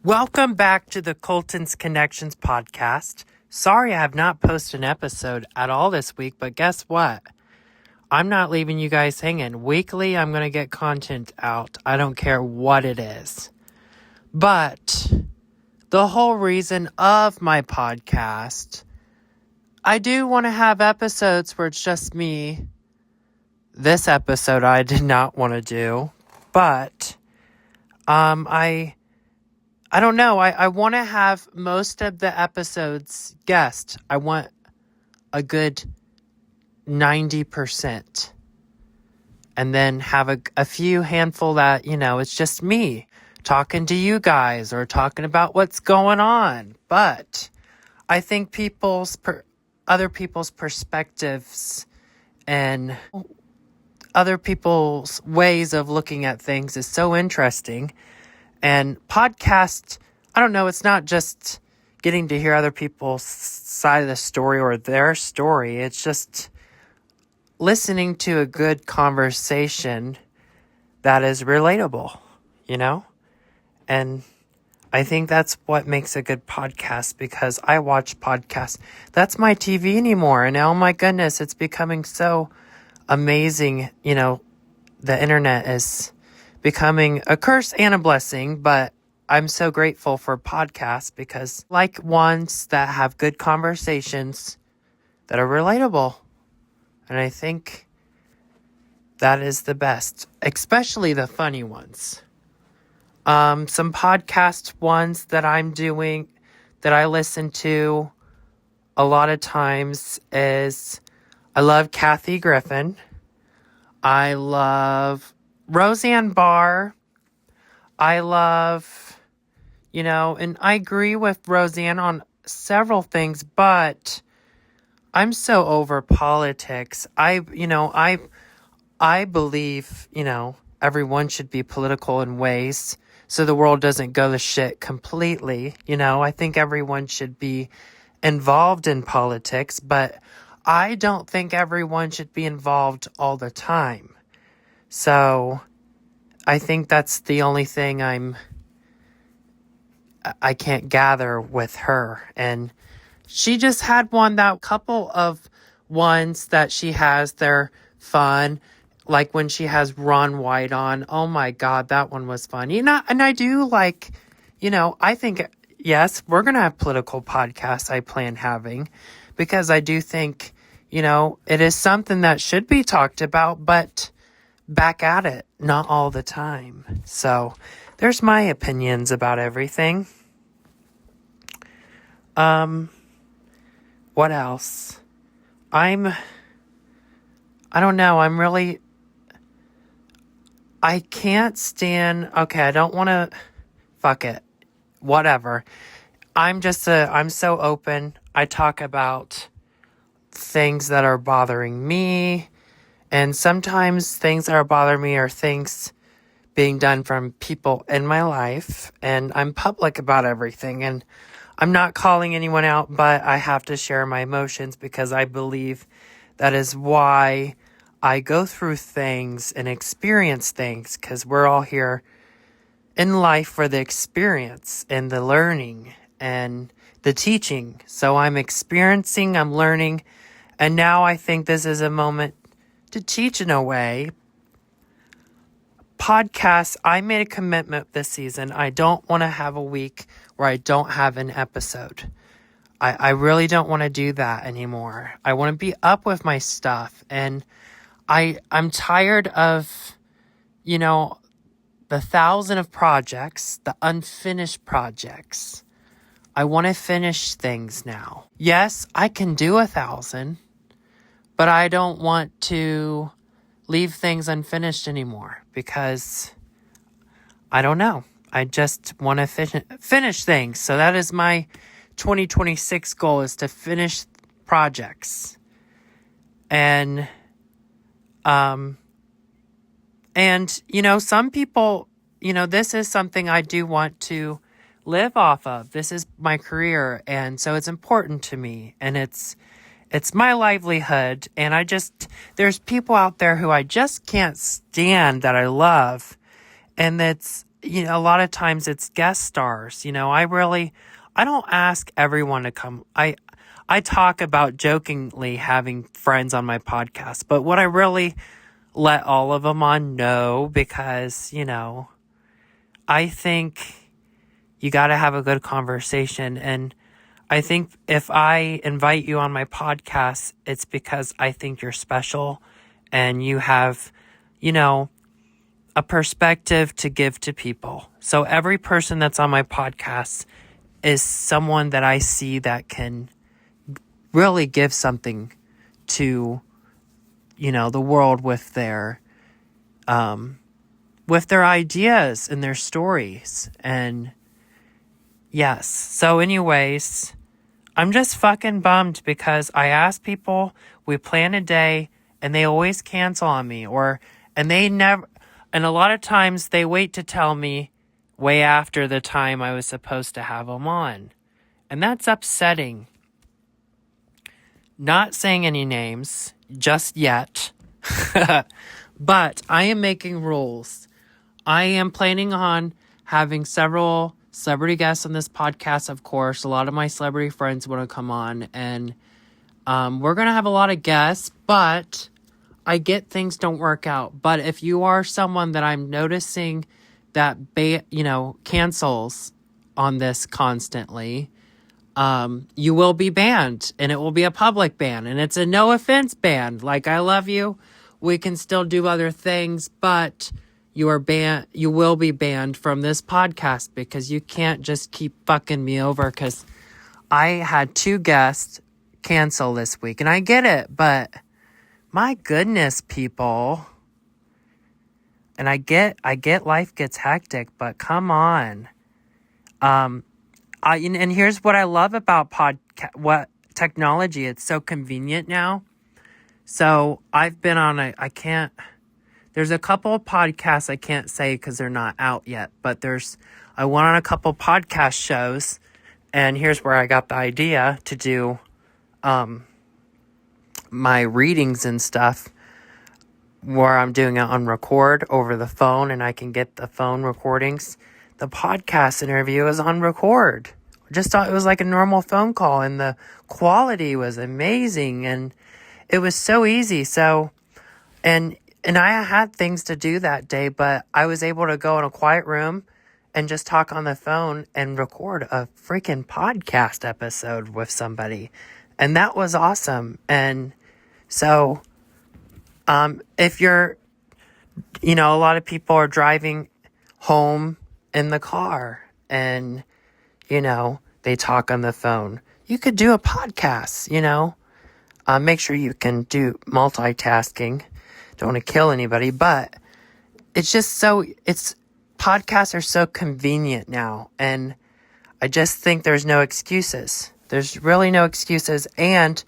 Welcome back to the Colton's Connections podcast. Sorry I have not posted an episode at all this week, but guess what? I'm not leaving you guys hanging. Weekly, I'm going to get content out. I don't care what it is. But the whole reason of my podcast, I do want to have episodes where it's just me. This episode I did not want to do, but I don't know. I want to have most of the episodes guest. I want a good 90%. And then have a few handful that, it's just me talking to you guys or talking about what's going on. But I think other people's perspectives and other people's ways of looking at things is so interesting. And podcast, I don't know, it's not just getting to hear other people's side of the story or their story. It's just listening to a good conversation that is relatable, And I think that's what makes a good podcast, because I watch podcasts. That's my TV anymore. And oh my goodness, it's becoming so amazing. The internet is becoming a curse and a blessing, but I'm so grateful for podcasts because like ones that have good conversations that are relatable. And I think that is the best, especially the funny ones. Some podcast ones that I'm doing that I listen to a lot of times is I love Kathy Griffin. I love Roseanne Barr. I love, and I agree with Roseanne on several things, but I'm so over politics. I believe, everyone should be political in ways so the world doesn't go to shit completely. I think everyone should be involved in politics, but I don't think everyone should be involved all the time. So I think that's the only thing I can't gather with her. And she just had couple of ones that she has, they're fun. Like when she has Ron White on. Oh my God, that one was fun. And I do like, I think, yes, we're going to have political podcasts I plan having, because I do think, it is something that should be talked about, but back at it, not all the time. So there's my opinions about everything. What else? I don't know. I can't stand, okay, I don't want to, fuck it. Whatever. I'm so open. I talk about things that are bothering me. And sometimes things that are bothering me are things being done from people in my life. And I'm public about everything. And I'm not calling anyone out, but I have to share my emotions because I believe that is why I go through things and experience things, because we're all here in life for the experience and the learning and the teaching. So I'm experiencing, I'm learning, and now I think this is a moment to teach in a way. Podcasts, I made a commitment this season. I don't want to have a week where I don't have an episode. I really don't want to do that anymore. I want to be up with my stuff. And I'm tired of, the 1,000 of projects, the unfinished projects. I want to finish things now. Yes, I can do 1,000, but I don't want to leave things unfinished anymore because I don't know. I just want to finish things. So that is my 2026 goal, is to finish projects. And some people, this is something I do want to live off of. This is my career. And so it's important to me, and it's my livelihood. And there's people out there who I just can't stand that I love. And a lot of times it's guest stars. I don't ask everyone to come. I talk about jokingly having friends on my podcast, but would I really let all of them on? No, because, I think you got to have a good conversation. And I think if I invite you on my podcast, it's because I think you're special and you have, a perspective to give to people. So every person that's on my podcast is someone that I see that can really give something to, the world with their ideas and their stories. And yes. So anyways, I'm just fucking bummed because I ask people, we plan a day and they always cancel on me and a lot of times they wait to tell me way after the time I was supposed to have them on. And that's upsetting. Not saying any names just yet, but I am making rules. I am planning on having several celebrity guests on this podcast, of course. A lot of my celebrity friends want to come on, and we're going to have a lot of guests, but I get things don't work out. But if you are someone that I'm noticing that, cancels on this constantly, you will be banned, and it will be a public ban, and it's a no offense ban. Like, I love you. We can still do other things, but you will be banned from this podcast because you can't just keep fucking me over, because I had 2 guests cancel this week, and I get it, but my goodness, people. And I get life gets hectic, but come on. And here's what I love about what technology. It's so convenient now. So I've been on there's a couple of podcasts I can't say because they're not out yet, but I went on a couple podcast shows, and here's where I got the idea to do, my readings and stuff, where I'm doing it on record over the phone, and I can get the phone recordings. The podcast interview is on record. Just thought it was like a normal phone call, and the quality was amazing, and it was so easy. So, and I had things to do that day, but I was able to go in a quiet room and just talk on the phone and record a freaking podcast episode with somebody. And that was awesome. And so, if you're, a lot of people are driving home in the car and, they talk on the phone. You could do a podcast, make sure you can do multitasking. Don't want to kill anybody, but it's just podcasts are so convenient now. And I just think there's no excuses. There's really no excuses. And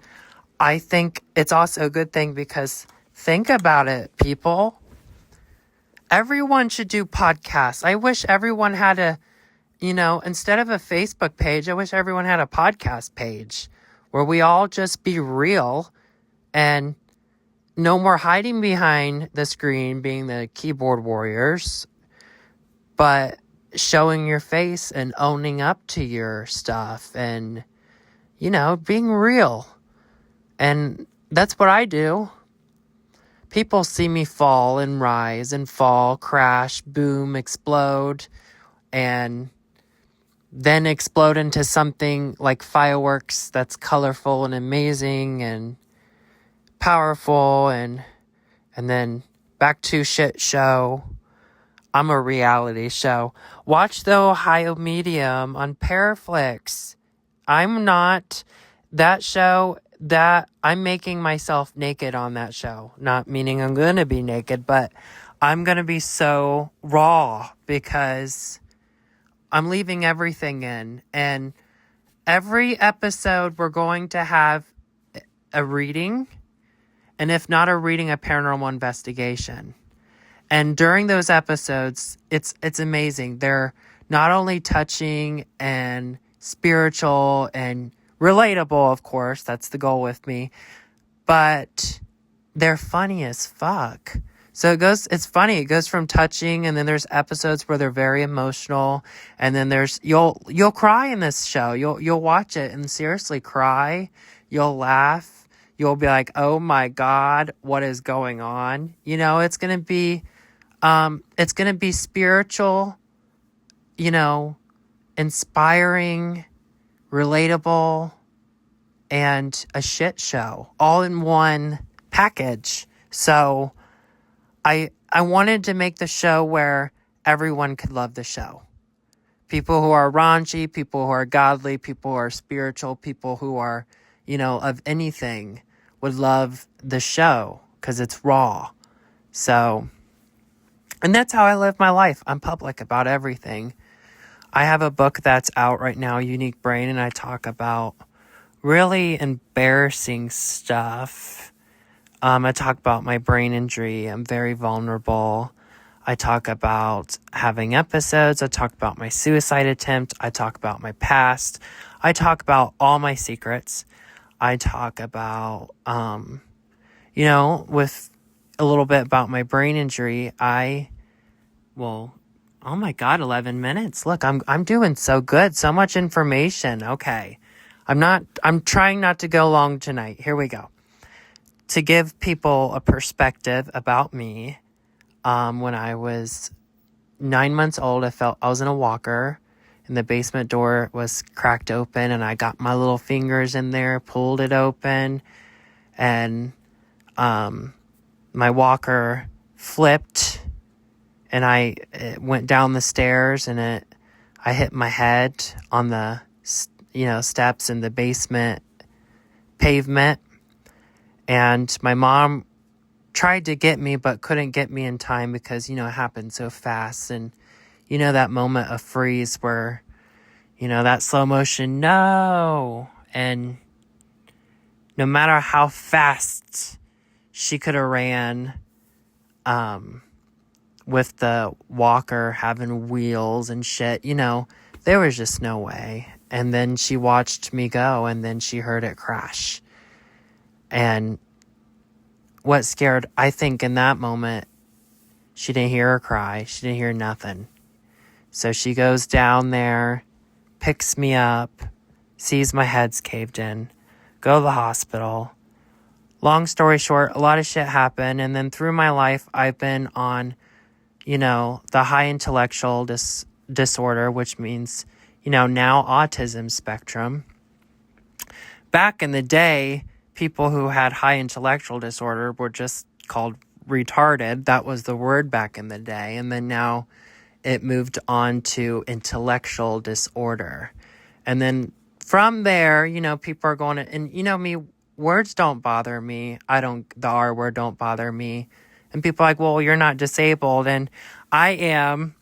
I think it's also a good thing because think about it, people. Everyone should do podcasts. I wish everyone had instead of a Facebook page, I wish everyone had a podcast page where we all just be real and no more hiding behind the screen being the keyboard warriors, but showing your face and owning up to your stuff and, being real. And that's what I do. People see me fall and rise and fall, crash, boom, explode, and then explode into something like fireworks that's colorful and amazing and powerful, and then back to shit show. I'm a reality show. Watch the Ohio Medium on Paraflix. I'm not that show that I'm making myself naked on that show. Not meaning I'm going to be naked, but I'm going to be so raw because I'm leaving everything in. And every episode we're going to have a reading, and if not a reading, a paranormal investigation. And during those episodes, it's amazing. They're not only touching and spiritual and relatable, of course, that's the goal with me, but they're funny as fuck. So it's funny. It goes from touching, and then there's episodes where they're very emotional, and then you'll cry in this show. You'll watch it and seriously cry. You'll laugh. You'll be like, "Oh my God, what is going on?" It's going to be spiritual, inspiring, relatable, and a shit show all in one package. So I wanted to make the show where everyone could love the show. People who are raunchy, people who are godly, people who are spiritual, people who are, of anything would love the show because it's raw. So, and that's how I live my life. I'm public about everything. I have a book that's out right now, Unique Brain, and I talk about really embarrassing stuff. I talk about my brain injury. I'm very vulnerable. I talk about having episodes. I talk about my suicide attempt. I talk about my past. I talk about all my secrets. I talk about, with a little bit about my brain injury. Oh my God, 11 minutes. Look, I'm doing so good. So much information. Okay. I'm trying not to go long tonight. Here we go. To give people a perspective about me, when I was 9 months old, I was in a walker, and the basement door was cracked open, and I got my little fingers in there, pulled it open, and my walker flipped, and it went down the stairs, and I hit my head on the steps in the basement pavement. And my mom tried to get me, but couldn't get me in time because, it happened so fast. And, that moment of freeze where, that slow motion, no. And no matter how fast she could have ran, with the walker having wheels and shit, there was just no way. And then she watched me go, and then she heard it crash. And what scared, I think in that moment, she didn't hear her cry. She didn't hear nothing. So she goes down there, picks me up, sees my head's caved in, go to the hospital. Long story short, a lot of shit happened. And then through my life, I've been on, the high intellectual disorder, which means, now autism spectrum. Back in the day, people who had high intellectual disorder were just called retarded. That was the word back in the day. And then now it moved on to intellectual disorder. And then from there, people are going to, and me, words don't bother me. The R word don't bother me. And people are like, well, you're not disabled. And I am.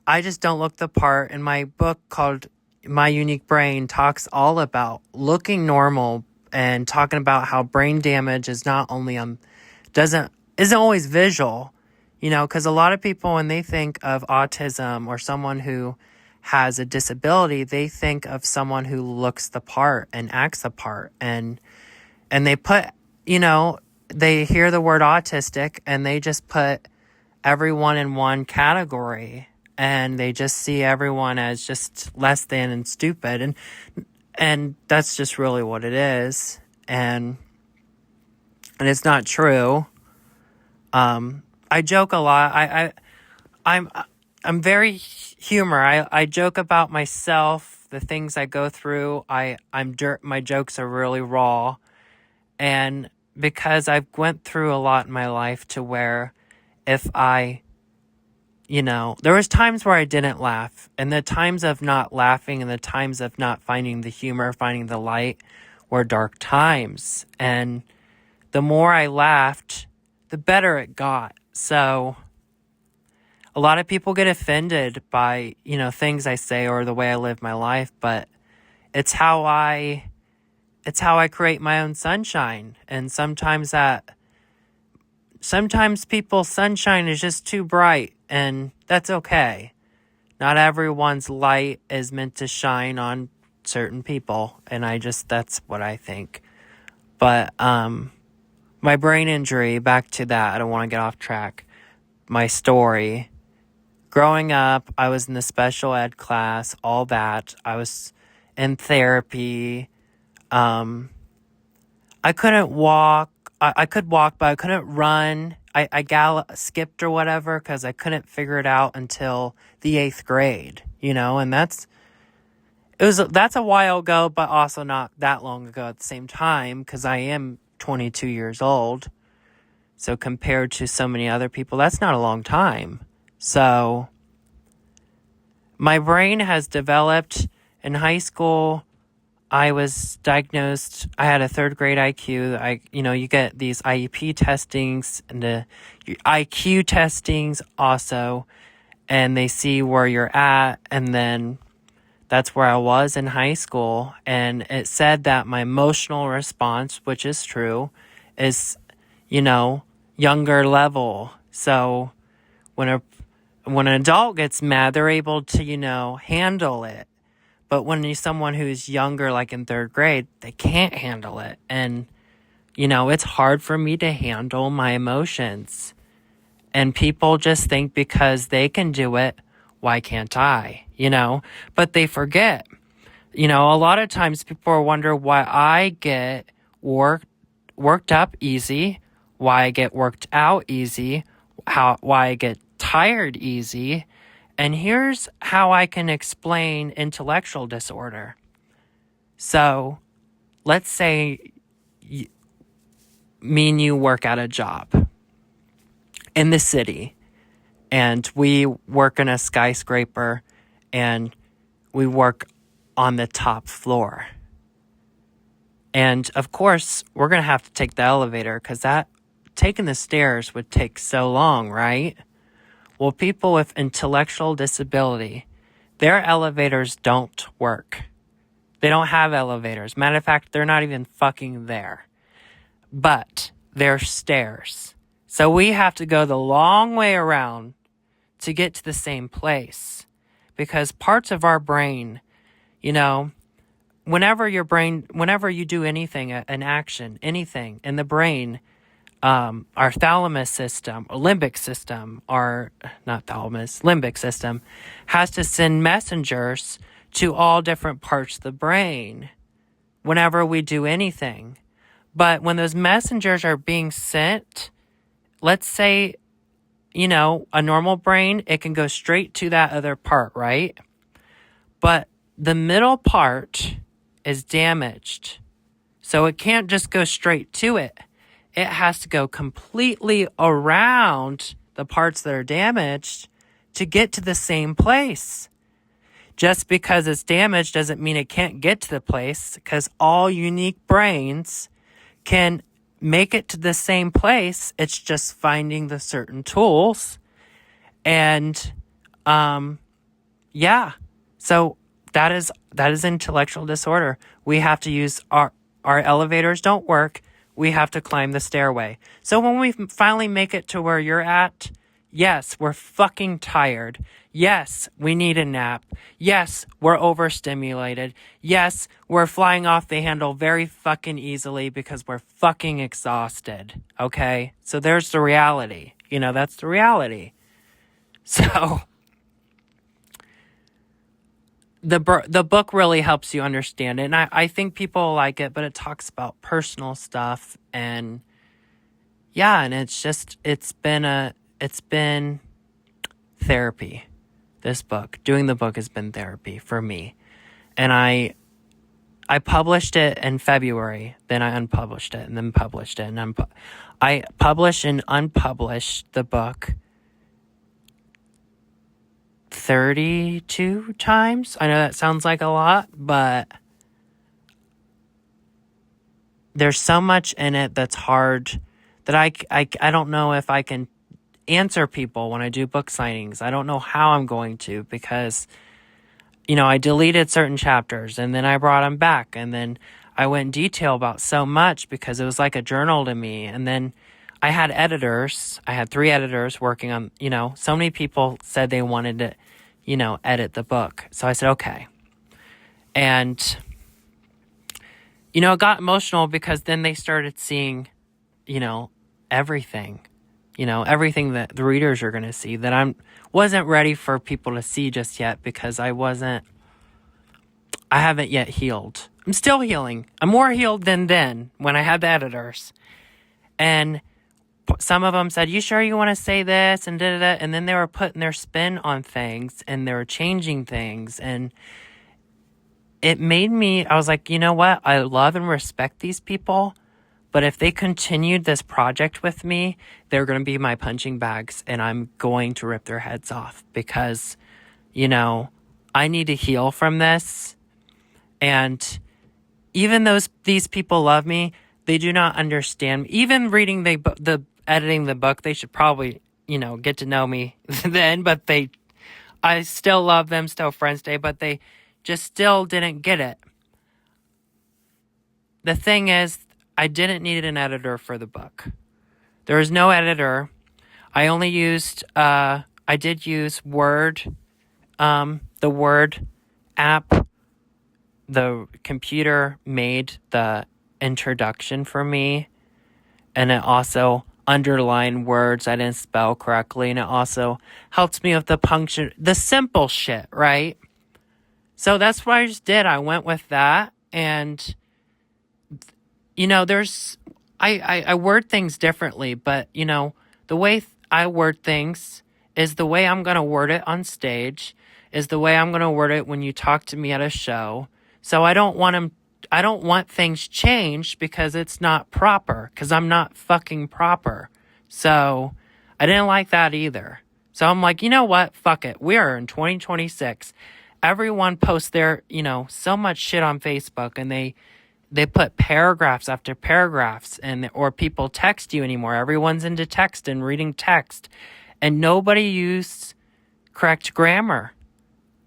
I just don't look the part. And my book called My Unique Brain talks all about looking normal and talking about how brain damage is not only isn't always visual, because a lot of people, when they think of autism or someone who has a disability, they think of someone who looks the part and acts the part. And they put, they hear the word autistic and they just put everyone in one category, and they just see everyone as just less than and stupid. And that's just really what it is. And it's not true. I joke a lot. I'm very humor. I joke about myself, the things I go through. My jokes are really raw. And because I've went through a lot in my life to where if there was times where I didn't laugh, and the times of not laughing and the times of not finding the humor, finding the light were dark times. And the more I laughed, the better it got. So a lot of people get offended by, things I say or the way I live my life, but it's how I create my own sunshine. And sometimes people's sunshine is just too bright, and that's okay. Not everyone's light is meant to shine on certain people, and that's what I think. But My brain injury, back to that. I don't want to get off track. My story. Growing up, I was in the special ed class, all that. I was in therapy. I couldn't walk. I could walk, but I couldn't run. I skipped or whatever because I couldn't figure it out until the 8th grade, and that's a while ago, but also not that long ago at the same time because I am 22 years old. So compared to so many other people, that's not a long time. So my brain has developed in high school. I was diagnosed, I had a 3rd grade IQ. You get these IEP testings and the IQ testings also, and they see where you're at. And then that's where I was in high school. And it said that my emotional response, which is true, is, younger level. So when an adult gets mad, they're able to, handle it. But when you're someone who's younger, like in 3rd grade, they can't handle it. And, it's hard for me to handle my emotions. And people just think because they can do it, why can't I? But they forget. A lot of times people wonder why I get worked up easy, why I get worked out easy, why I get tired easy. And here's how I can explain intellectual disorder. So, let's say me and you work at a job in the city, and we work in a skyscraper, and we work on the top floor. And of course, we're going to have to take the elevator because taking the stairs would take so long, right? Well, people with intellectual disability, their elevators don't work. They don't have elevators. Matter of fact, they're not even fucking there. But they're stairs. So we have to go the long way around to get to the same place. Because parts of our brain, whenever you do anything, an action, anything in the brain, our thalamus system, or limbic system, limbic system, has to send messengers to all different parts of the brain whenever we do anything. But when those messengers are being sent, let's say, a normal brain, it can go straight to that other part, right? But the middle part is damaged. So it can't just go straight to it. It has to go completely around the parts that are damaged to get to the same place. Just because it's damaged doesn't mean it can't get to the place, because all unique brains can make it to the same place. It's just finding the certain tools. And, so that is intellectual disorder. We have to use our elevators don't work. We have to climb the stairway. So when we finally make it to where you're at, yes, we're fucking tired. Yes, we need a nap. Yes, we're overstimulated. Yes, we're flying off the handle very fucking easily because we're fucking exhausted. Okay? So there's the reality. That's the reality. So the book really helps you understand it. And I think people like it, but it talks about personal stuff. And and it's been therapy. This book, doing the book has been therapy for me. And I published it in February, then I unpublished it, and then published it. And I published and unpublished the book 32 times. I know that sounds like a lot, but there's so much in it that's hard that I don't know if I can answer people when I do book signings. I don't know how I'm going to, because I deleted certain chapters and then I brought them back, and then I went in detail about so much because it was like a journal to me. And then I had editors. I had 3 editors working on, so many people said they wanted to, edit the book. So I said, okay. And, it got emotional because then they started seeing everything. Everything that the readers are going to see that wasn't ready for people to see just yet because I haven't yet healed. I'm still healing. I'm more healed than then when I had the editors. And some of them said, you sure you want to say this? And da-da-da. And then they were putting their spin on things and they were changing things. And it made me, I was like, you know what? I love and respect these people. But if they continued this project with me, they're going to be my punching bags and I'm going to rip their heads off because, I need to heal from this. And even these people love me, they do not understand. Even reading the editing the book, they should probably, get to know me then, but I still love them, still friends today, but they just still didn't get it. The thing is, I didn't need an editor for the book. There was no editor. I only used, I did use Word, the Word app. The computer made the introduction for me, and it also underlined words I didn't spell correctly, and it also helps me with the punctuation, the simple shit, right? So that's what I just did. I went with that, and I word things differently, but the way I word things is the way I'm gonna word it on stage, is the way I'm gonna word it when you talk to me at a show. So I don't want things changed because it's not proper, because I'm not fucking proper. So I didn't like that either. So I'm like, you know what? Fuck it. We are in 2026. Everyone posts their, so much shit on Facebook, and they put paragraphs after paragraphs, or people text you anymore. Everyone's into text and reading text, and nobody used correct grammar.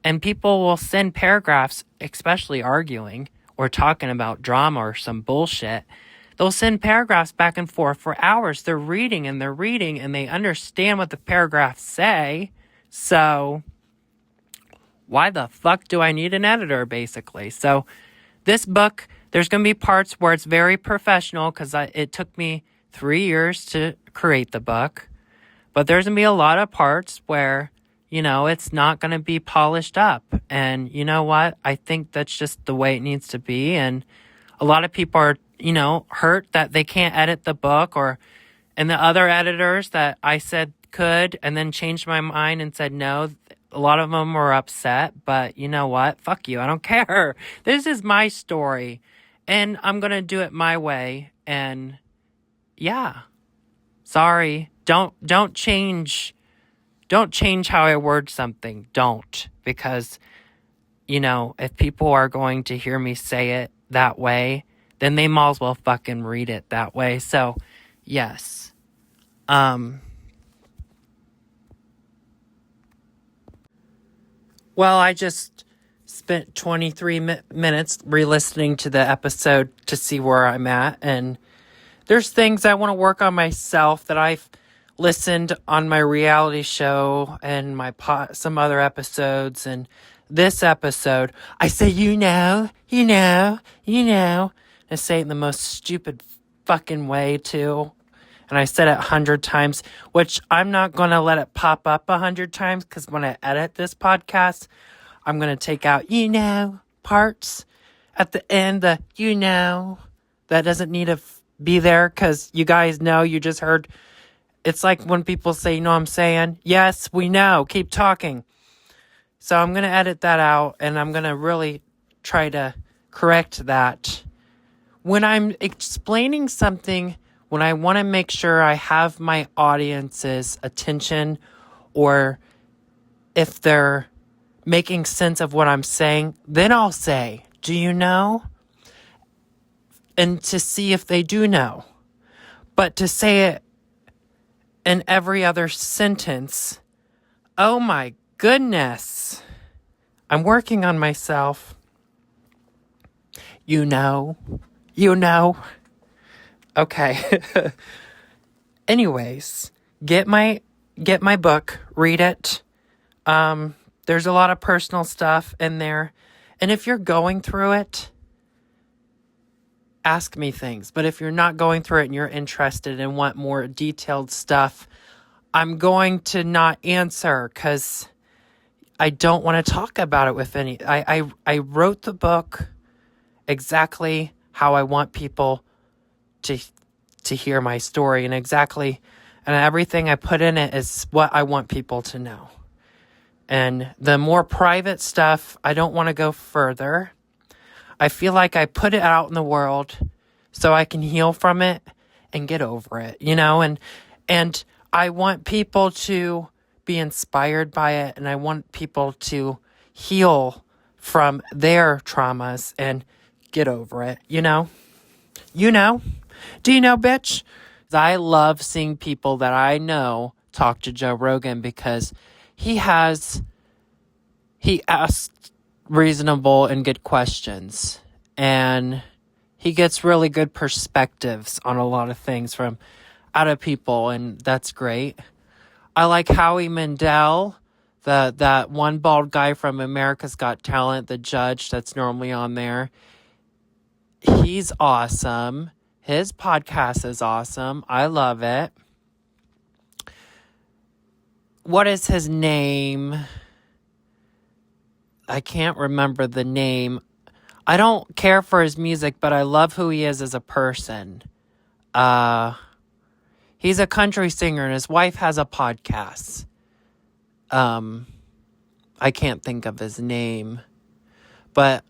And people will send paragraphs, especially arguing or talking about drama or some bullshit. They'll send paragraphs back and forth for hours. They're reading and they understand what the paragraphs say. So why the fuck do I need an editor, basically? So this book, there's going to be parts where it's very professional because it took me 3 years to create the book. But there's going to be a lot of parts where it's not going to be polished up. And you know what? I think that's just the way it needs to be. And a lot of people are, hurt that they can't edit the book, and the other editors that I said could and then changed my mind and said no. A lot of them were upset, but you know what? Fuck you. I don't care. This is my story and I'm going to do it my way. And yeah, sorry. Don't change how I word something. Don't. Because, if people are going to hear me say it that way, then they might as well fucking read it that way. So, yes. Well, I just spent 23 minutes re-listening to the episode to see where I'm at. And there's things I want to work on myself that I've listened on my reality show and some other episodes. And this episode, I say, I say it in the most stupid fucking way too. And I said it 100 times, which I'm not going to let it pop up 100 times because when I edit this podcast, I'm going to take out, parts at the end, that doesn't need to be there because you guys know, you just heard. It's like when people say, you know what I'm saying? Yes, we know. Keep talking. So I'm going to edit that out and I'm going to really try to correct that. When I'm explaining something, when I want to make sure I have my audience's attention, or if they're making sense of what I'm saying, then I'll say, do you know? And to see if they do know. But to say it in every other sentence, oh my goodness. I'm working on myself. You know. Okay. Anyways, get my book, read it. There's a lot of personal stuff in there. And if you're going through it, ask me things. But if you're not going through it and you're interested and want more detailed stuff, I'm going to not answer because I don't want to talk about it with any. I wrote the book exactly how I want people to hear my story, and everything I put in it is what I want people to know. And the more private stuff, I don't want to go further. I feel like I put it out in the world so I can heal from it and get over it, and I want people to be inspired by it, and I want people to heal from their traumas and get over it, Do you know, bitch? I love seeing people that I know talk to Joe Rogan because he asks reasonable and good questions, and he gets really good perspectives on a lot of things from out of people, and that's great. I like Howie Mandel, that one bald guy from America's Got Talent, the judge that's normally on there. He's awesome. His podcast is awesome. I love it. What is his name? I can't remember the name. I don't care for his music, but I love who he is as a person. He's a country singer, and his wife has a podcast. I can't think of his name, but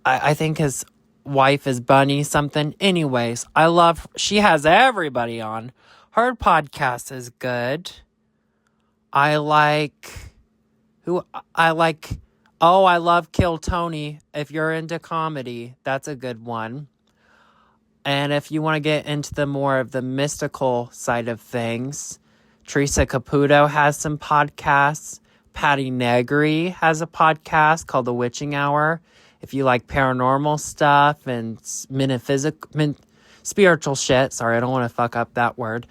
I think his wife is Bunny something. Anyways, she has everybody on. Her podcast is good. I love Kill Tony. If you're into comedy, that's a good one. And if you want to get into the more of the mystical side of things, Teresa Caputo has some podcasts. Patty Negri has a podcast called The Witching Hour. If you like paranormal stuff and spiritual shit, sorry, I don't want to fuck up that word,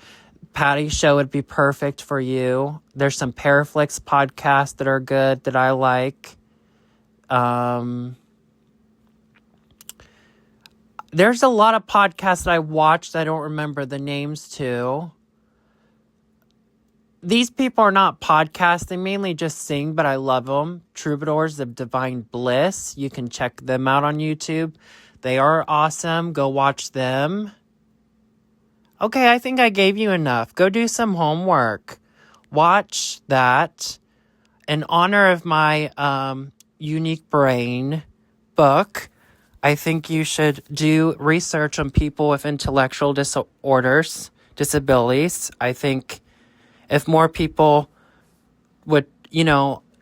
Patty's show would be perfect for you. There's some Paraflix podcasts that are good that I like. There's a lot of podcasts that I watched I don't remember the names to. These people are not podcasts. They mainly just sing, but I love them. Troubadours of Divine Bliss. You can check them out on YouTube. They are awesome. Go watch them. Okay, I think I gave you enough. Go do some homework. Watch that. In honor of my Unique Brain book, I think you should do research on people with intellectual disabilities. I think if more people would,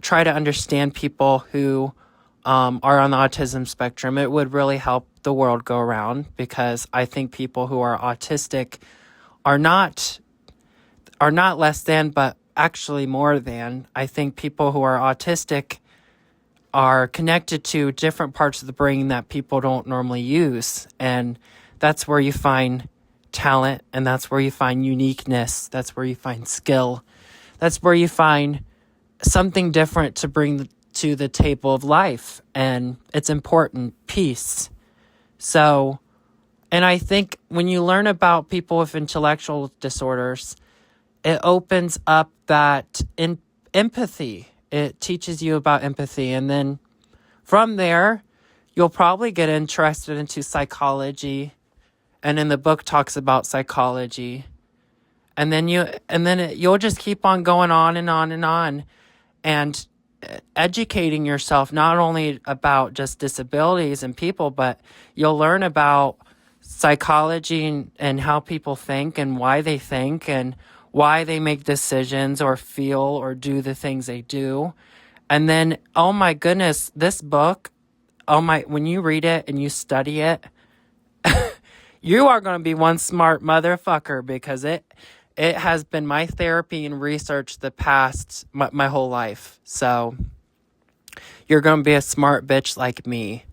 try to understand people who are on the autism spectrum, it would really help the world go around, because I think people who are autistic are not less than, but actually more than. I think people who are autistic are connected to different parts of the brain that people don't normally use. And that's where you find talent, and that's where you find uniqueness. That's where you find skill. That's where you find something different to bring to the table of life. And it's important. Peace. So, and I think when you learn about people with intellectual disorders, it opens up that empathy. It teaches you about empathy. And then from there, you'll probably get interested into psychology. And in the book talks about psychology. And then you'll just keep on going on and on and on, and educating yourself not only about just disabilities and people, but you'll learn about psychology and how people think and why they think and why they make decisions or feel or do the things they do. And then, oh my goodness, this book, when you read it and you study it, you are going to be one smart motherfucker, because it has been my therapy and research the past, my whole life. So you're going to be a smart bitch like me.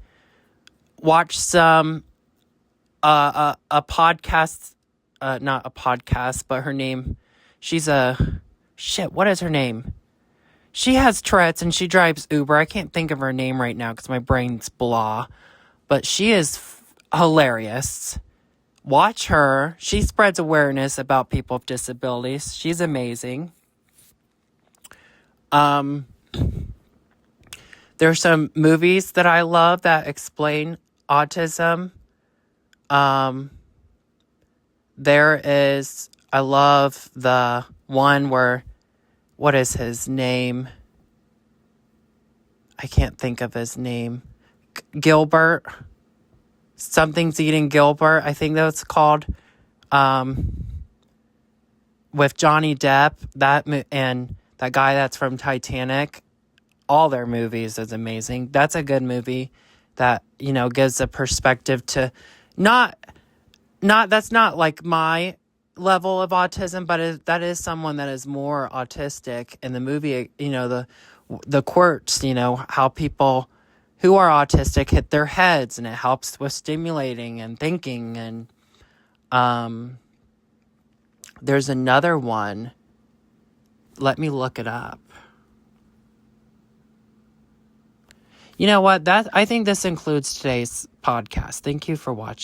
Watch some, a podcast, not a podcast, but her name, what is her name? She has Tourette's and she drives Uber. I can't think of her name right now because my brain's blah. But she is hilarious. Watch her. She spreads awareness about people with disabilities. She's amazing. There's some movies that I love that explain autism. I love the one where, what is his name? I can't think of his name. Gilbert. Something's Eating Gilbert, I think that's called. With Johnny Depp, and that guy that's from Titanic. All their movies is amazing. That's a good movie that, gives a perspective to that's not like my level of autism, but that is someone that is more autistic. In the movie, the quirks, how people who are autistic hit their heads, and it helps with stimulating and thinking. And there's another one. Let me look it up. You know what? I think this includes today's podcast. Thank you for watching.